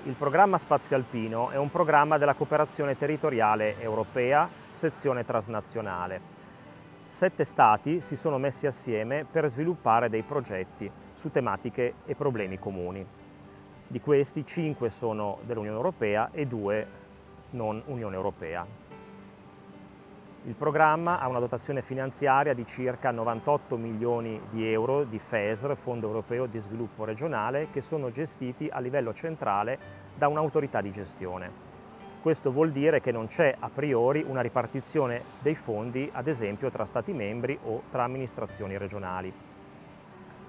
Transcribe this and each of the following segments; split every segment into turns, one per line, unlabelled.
Il programma Spazio Alpino è un programma della cooperazione territoriale europea, sezione transnazionale. 7 Stati si sono messi assieme per sviluppare dei progetti su tematiche e problemi comuni. Di questi 5 sono dell'Unione Europea e 2 non Unione Europea. Il programma ha una dotazione finanziaria di circa 98 milioni di euro di FESR, Fondo Europeo di Sviluppo Regionale, che sono gestiti a livello centrale da un'autorità di gestione. Questo vuol dire che non c'è a priori una ripartizione dei fondi, ad esempio tra Stati membri o tra amministrazioni regionali.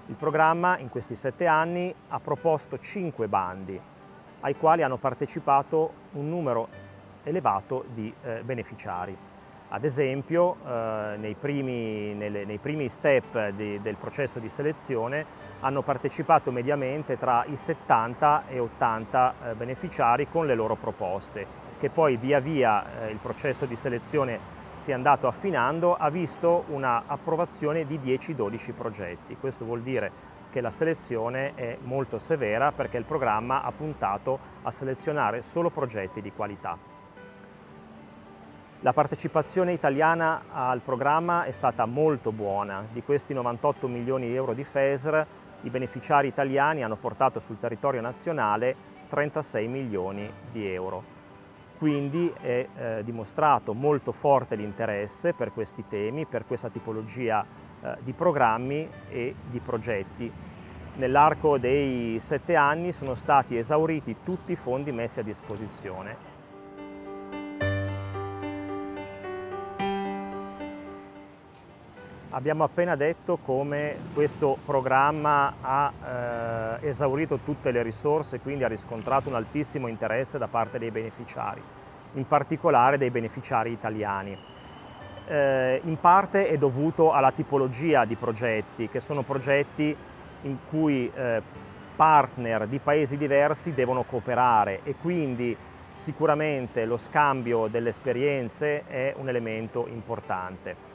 Il programma in questi 7 anni ha proposto 5 bandi, ai quali hanno partecipato un numero elevato di beneficiari. Ad esempio, nei primi step del processo di selezione hanno partecipato mediamente tra i 70 e 80 beneficiari con le loro proposte, che poi via via il processo di selezione si è andato affinando, ha visto una approvazione di 10-12 progetti. Questo vuol dire che la selezione è molto severa perché il programma ha puntato a selezionare solo progetti di qualità. La partecipazione italiana al programma è stata molto buona. Di questi 98 milioni di euro di FESR, i beneficiari italiani hanno portato sul territorio nazionale 36 milioni di euro. Quindi è dimostrato molto forte l'interesse per questi temi, per questa tipologia di programmi e di progetti. Nell'arco dei 7 anni sono stati esauriti tutti i fondi messi a disposizione. Abbiamo appena detto come questo programma ha esaurito tutte le risorse, quindi ha riscontrato un altissimo interesse da parte dei beneficiari, in particolare dei beneficiari italiani. In parte è dovuto alla tipologia di progetti, che sono progetti in cui partner di paesi diversi devono cooperare e quindi sicuramente lo scambio delle esperienze è un elemento importante.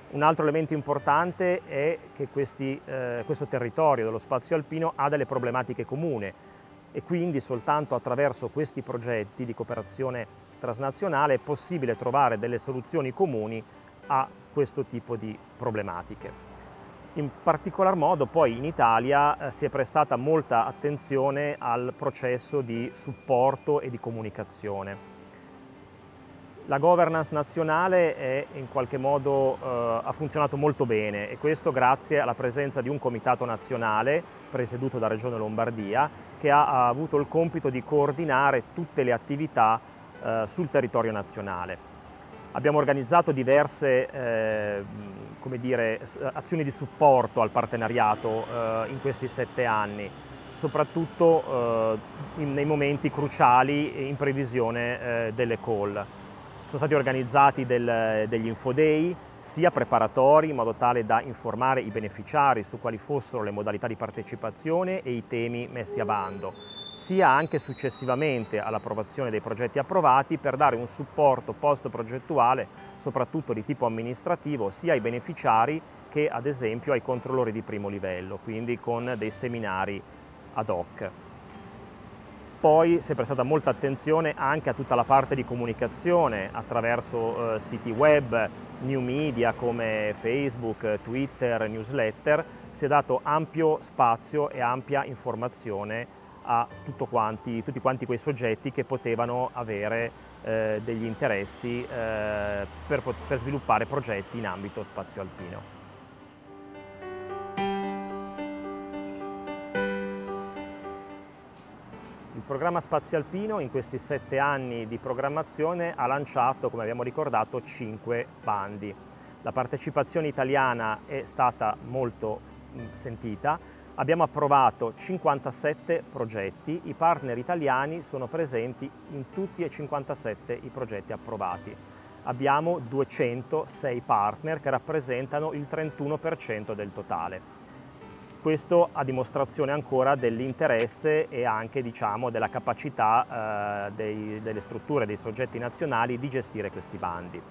Un altro elemento importante è che questo territorio dello spazio alpino ha delle problematiche comuni e quindi soltanto attraverso questi progetti di cooperazione transnazionale è possibile trovare delle soluzioni comuni a questo tipo di problematiche. In particolar modo poi in Italia si è prestata molta attenzione al processo di supporto e di comunicazione. La governance nazionale in qualche modo ha funzionato molto bene e questo grazie alla presenza di un comitato nazionale presieduto da Regione Lombardia che ha avuto il compito di coordinare tutte le attività sul territorio nazionale. Abbiamo organizzato diverse azioni di supporto al partenariato in questi 7 anni, soprattutto nei momenti cruciali in previsione delle call. Sono stati organizzati degli infoday, sia preparatori in modo tale da informare i beneficiari su quali fossero le modalità di partecipazione e i temi messi a bando, sia anche successivamente all'approvazione dei progetti approvati per dare un supporto post-progettuale, soprattutto di tipo amministrativo, sia ai beneficiari che ad esempio ai controllori di primo livello, quindi con dei seminari ad hoc. Poi si è prestata molta attenzione anche a tutta la parte di comunicazione attraverso siti web, new media come Facebook, Twitter, newsletter. Si è dato ampio spazio e ampia informazione a tutti quanti quei soggetti che potevano avere degli interessi per sviluppare progetti in ambito spazio alpino. Il programma Spazio Alpino in questi 7 anni di programmazione ha lanciato, come abbiamo ricordato, 5 bandi. La partecipazione italiana è stata molto sentita. Abbiamo approvato 57 progetti, i partner italiani sono presenti in tutti e 57 i progetti approvati. Abbiamo 206 partner che rappresentano il 31% del totale. Questo a dimostrazione ancora dell'interesse e anche della capacità delle strutture, dei soggetti nazionali di gestire questi bandi.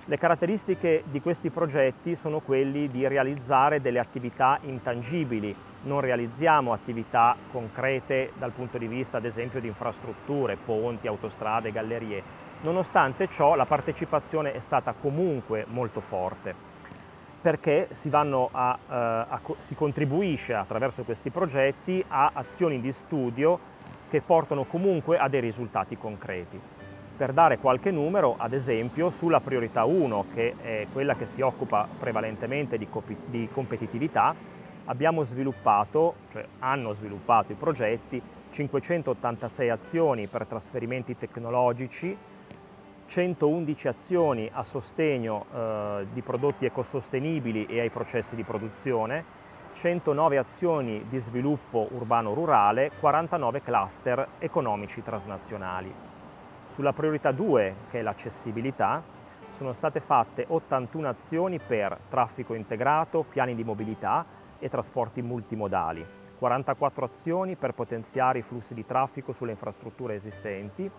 Le caratteristiche di questi progetti sono quelli di realizzare delle attività intangibili, non realizziamo attività concrete dal punto di vista ad esempio di infrastrutture, ponti, autostrade, gallerie. Nonostante ciò la partecipazione è stata comunque molto forte, perché si contribuisce attraverso questi progetti a azioni di studio che portano comunque a dei risultati concreti. Per dare qualche numero, ad esempio, sulla priorità 1, che è quella che si occupa prevalentemente di competitività, hanno sviluppato i progetti 586 azioni per trasferimenti tecnologici, 111 azioni a sostegno di prodotti ecosostenibili e ai processi di produzione, 109 azioni di sviluppo urbano-rurale, 49 cluster economici transnazionali. Sulla priorità 2, che è l'accessibilità, sono state fatte 81 azioni per traffico integrato, piani di mobilità e trasporti multimodali, 44 azioni per potenziare i flussi di traffico sulle infrastrutture esistenti,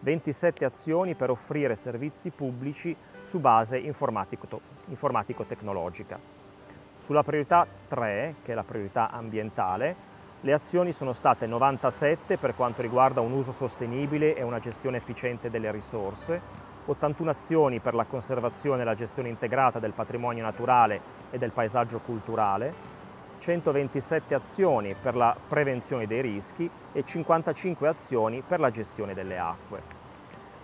27 azioni per offrire servizi pubblici su base informatico-tecnologica. Sulla priorità 3, che è la priorità ambientale, le azioni sono state 97 per quanto riguarda un uso sostenibile e una gestione efficiente delle risorse, 81 azioni per la conservazione e la gestione integrata del patrimonio naturale e del paesaggio culturale, 127 azioni per la prevenzione dei rischi e 55 azioni per la gestione delle acque.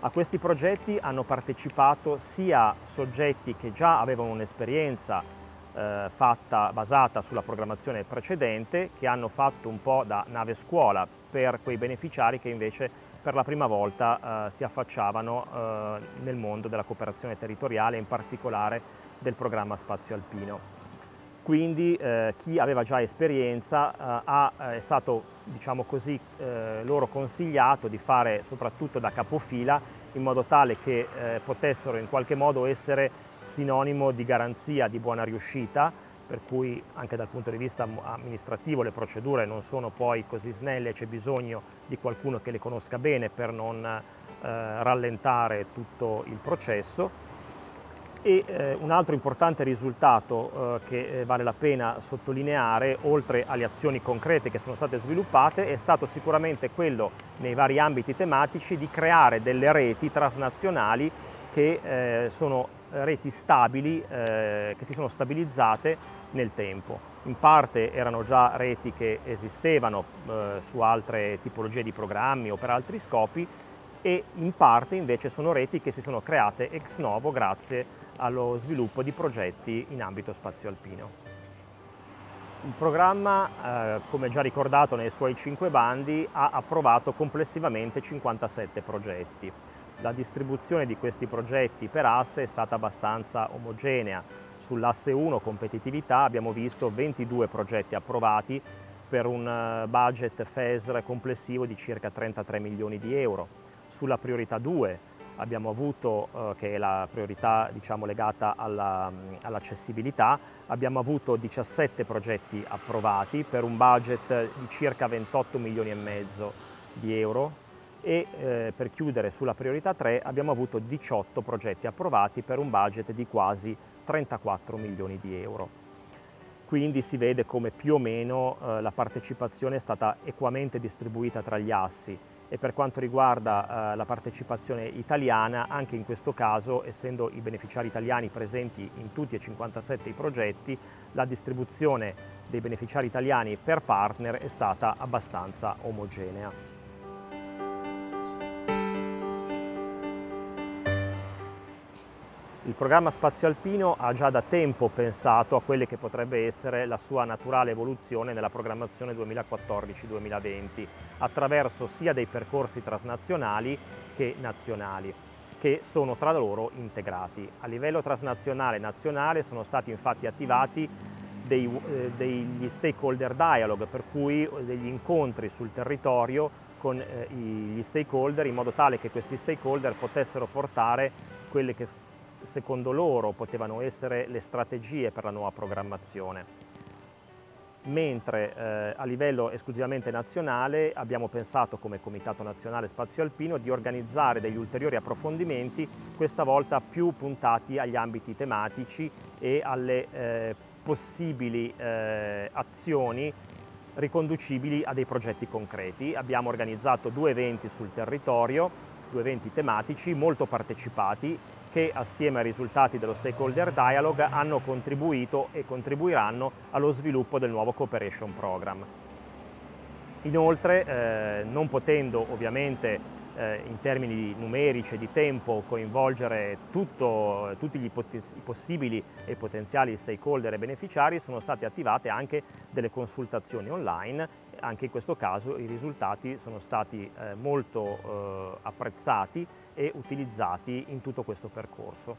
A questi progetti hanno partecipato sia soggetti che già avevano un'esperienza basata sulla programmazione precedente, che hanno fatto un po' da nave scuola per quei beneficiari che invece per la prima volta si affacciavano nel mondo della cooperazione territoriale, in particolare del programma Spazio Alpino. Quindi chi aveva già esperienza è stato, diciamo così, loro consigliato di fare soprattutto da capofila, in modo tale che potessero in qualche modo essere sinonimo di garanzia di buona riuscita, per cui anche dal punto di vista amministrativo le procedure non sono poi così snelle, c'è bisogno di qualcuno che le conosca bene per non rallentare tutto il processo. E un altro importante risultato che vale la pena sottolineare, oltre alle azioni concrete che sono state sviluppate, è stato sicuramente quello, nei vari ambiti tematici, di creare delle reti transnazionali che sono reti stabili, che si sono stabilizzate nel tempo. In parte erano già reti che esistevano su altre tipologie di programmi o per altri scopi, e in parte invece sono reti che si sono create ex novo grazie allo sviluppo di progetti in ambito spazio alpino. Il programma, come già ricordato nei suoi 5 bandi, ha approvato complessivamente 57 progetti. La distribuzione di questi progetti per asse è stata abbastanza omogenea. Sull'asse 1, competitività, abbiamo visto 22 progetti approvati per un budget FESR complessivo di circa 33 milioni di euro. Sulla priorità 2 abbiamo avuto, che è la priorità legata all'accessibilità, abbiamo avuto 17 progetti approvati per un budget di circa 28 milioni e mezzo di euro. E per chiudere sulla priorità 3 abbiamo avuto 18 progetti approvati per un budget di quasi 34 milioni di euro. Quindi si vede come più o meno la partecipazione è stata equamente distribuita tra gli assi, e per quanto riguarda la partecipazione italiana, anche in questo caso, essendo i beneficiari italiani presenti in tutti e 57 i progetti, la distribuzione dei beneficiari italiani per partner è stata abbastanza omogenea. Il programma Spazio Alpino ha già da tempo pensato a quelle che potrebbe essere la sua naturale evoluzione nella programmazione 2014-2020, attraverso sia dei percorsi transnazionali che nazionali, che sono tra loro integrati. A livello transnazionale e nazionale sono stati infatti attivati degli stakeholder dialogue, per cui degli incontri sul territorio con gli stakeholder, in modo tale che questi stakeholder potessero portare quelle che secondo loro potevano essere le strategie per la nuova programmazione. mentre a livello esclusivamente nazionale abbiamo pensato come Comitato Nazionale Spazio Alpino di organizzare degli ulteriori approfondimenti, questa volta più puntati agli ambiti tematici e alle possibili azioni riconducibili a dei progetti concreti. Abbiamo organizzato 2 eventi sul territorio, 2 eventi tematici molto partecipati che assieme ai risultati dello Stakeholder Dialogue hanno contribuito e contribuiranno allo sviluppo del nuovo Cooperation Program. Inoltre, non potendo ovviamente in termini numerici e di tempo coinvolgere tutti gli possibili e potenziali stakeholder e beneficiari, sono state attivate anche delle consultazioni online. Anche in questo caso i risultati sono stati molto apprezzati e utilizzati in tutto questo percorso.